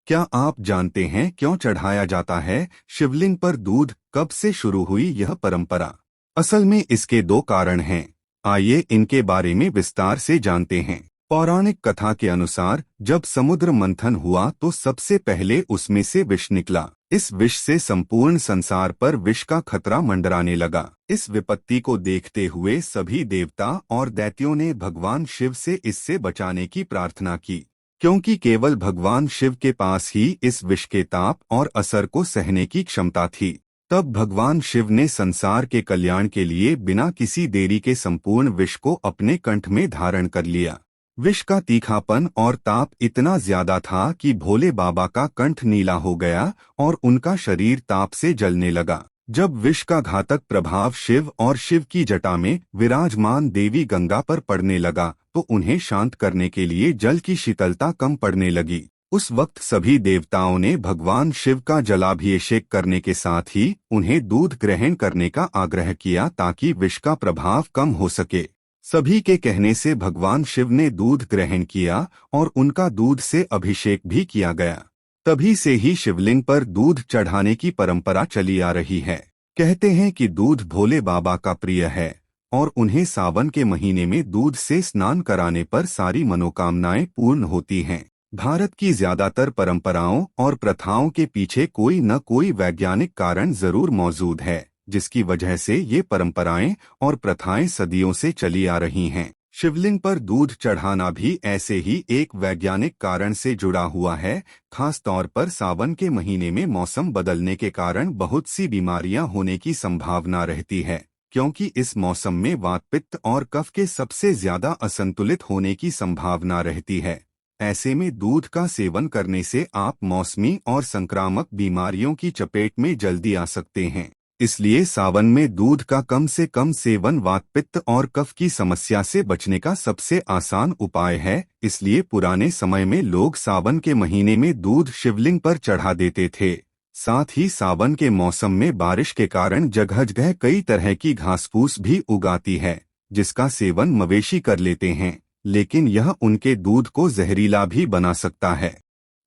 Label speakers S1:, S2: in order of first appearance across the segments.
S1: क्या आप जानते हैं क्यों चढ़ाया जाता है शिवलिंग पर दूध? कब से शुरू हुई यह परंपरा? असल में इसके दो कारण हैं। आइए इनके बारे में विस्तार से जानते हैं। पौराणिक कथा के अनुसार जब समुद्र मंथन हुआ तो सबसे पहले उसमें से विष निकला। इस विष से संपूर्ण संसार पर विष का खतरा मंडराने लगा। इस विपत्ति को देखते हुए सभी देवता और दैत्यों ने भगवान शिव से इससे बचाने की प्रार्थना की, क्योंकि केवल भगवान शिव के पास ही इस विष के ताप और असर को सहने की क्षमता थी। तब भगवान शिव ने संसार के कल्याण के लिए बिना किसी देरी के संपूर्ण विष को अपने कंठ में धारण कर लिया। विष का तीखापन और ताप इतना ज्यादा था कि भोले बाबा का कंठ नीला हो गया और उनका शरीर ताप से जलने लगा। जब विष का घातक प्रभाव शिव और शिव की जटा में विराजमान देवी गंगा पर पड़ने लगा तो उन्हें शांत करने के लिए जल की शीतलता कम पड़ने लगी। उस वक्त सभी देवताओं ने भगवान शिव का जलाभिषेक करने के साथ ही उन्हें दूध ग्रहण करने का आग्रह किया ताकि विष का प्रभाव कम हो सके। सभी के कहने से भगवान शिव ने दूध ग्रहण किया और उनका दूध से अभिषेक भी किया गया। तभी से ही शिवलिंग पर दूध चढ़ाने की परंपरा चली आ रही है। कहते हैं कि दूध भोले बाबा का प्रिय है और उन्हें सावन के महीने में दूध से स्नान कराने पर सारी मनोकामनाएं पूर्ण होती हैं। भारत की ज्यादातर परंपराओं और प्रथाओं के पीछे कोई न कोई वैज्ञानिक कारण जरूर मौजूद है, जिसकी वजह से ये परंपराएं और प्रथाएं सदियों से चली आ रही हैं। शिवलिंग पर दूध चढ़ाना भी ऐसे ही एक वैज्ञानिक कारण से जुड़ा हुआ है। खास तौर पर सावन के महीने में मौसम बदलने के कारण बहुत सी बीमारियां होने की संभावना रहती है, क्योंकि इस मौसम में वात, पित्त और कफ के सबसे ज्यादा असंतुलित होने की संभावना रहती है। ऐसे में दूध का सेवन करने से आप मौसमी और संक्रामक बीमारियों की चपेट में जल्दी आ सकते हैं। इसलिए सावन में दूध का कम से कम सेवन वात, पित्त और कफ की समस्या से बचने का सबसे आसान उपाय है। इसलिए पुराने समय में लोग सावन के महीने में दूध शिवलिंग पर चढ़ा देते थे। साथ ही सावन के मौसम में बारिश के कारण जगह जगह कई तरह की घास फूस भी उगाती है, जिसका सेवन मवेशी कर लेते हैं, लेकिन यह उनके दूध को जहरीला भी बना सकता है।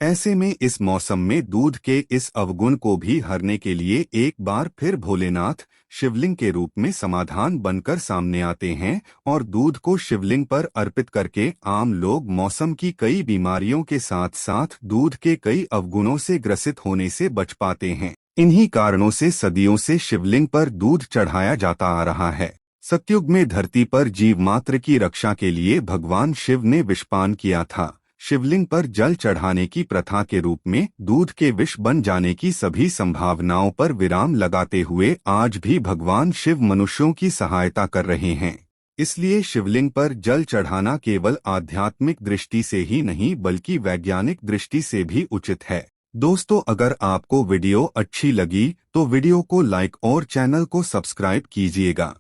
S1: ऐसे में इस मौसम में दूध के इस अवगुण को भी हरने के लिए एक बार फिर भोलेनाथ शिवलिंग के रूप में समाधान बनकर सामने आते हैं और दूध को शिवलिंग पर अर्पित करके आम लोग मौसम की कई बीमारियों के साथ साथ दूध के कई अवगुणों से ग्रसित होने से बच पाते हैं। इन्हीं कारणों से सदियों से शिवलिंग पर दूध चढ़ाया जाता आ रहा है। सतयुग में धरती पर जीव मात्र की रक्षा के लिए भगवान शिव ने विषपान किया था। शिवलिंग पर जल चढ़ाने की प्रथा के रूप में दूध के विष बन जाने की सभी संभावनाओं पर विराम लगाते हुए आज भी भगवान शिव मनुष्यों की सहायता कर रहे हैं। इसलिए शिवलिंग पर जल चढ़ाना केवल आध्यात्मिक दृष्टि से ही नहीं बल्कि वैज्ञानिक दृष्टि से भी उचित है। दोस्तों, अगर आपको वीडियो अच्छी लगी तो वीडियो को लाइक और चैनल को सब्सक्राइब कीजिएगा।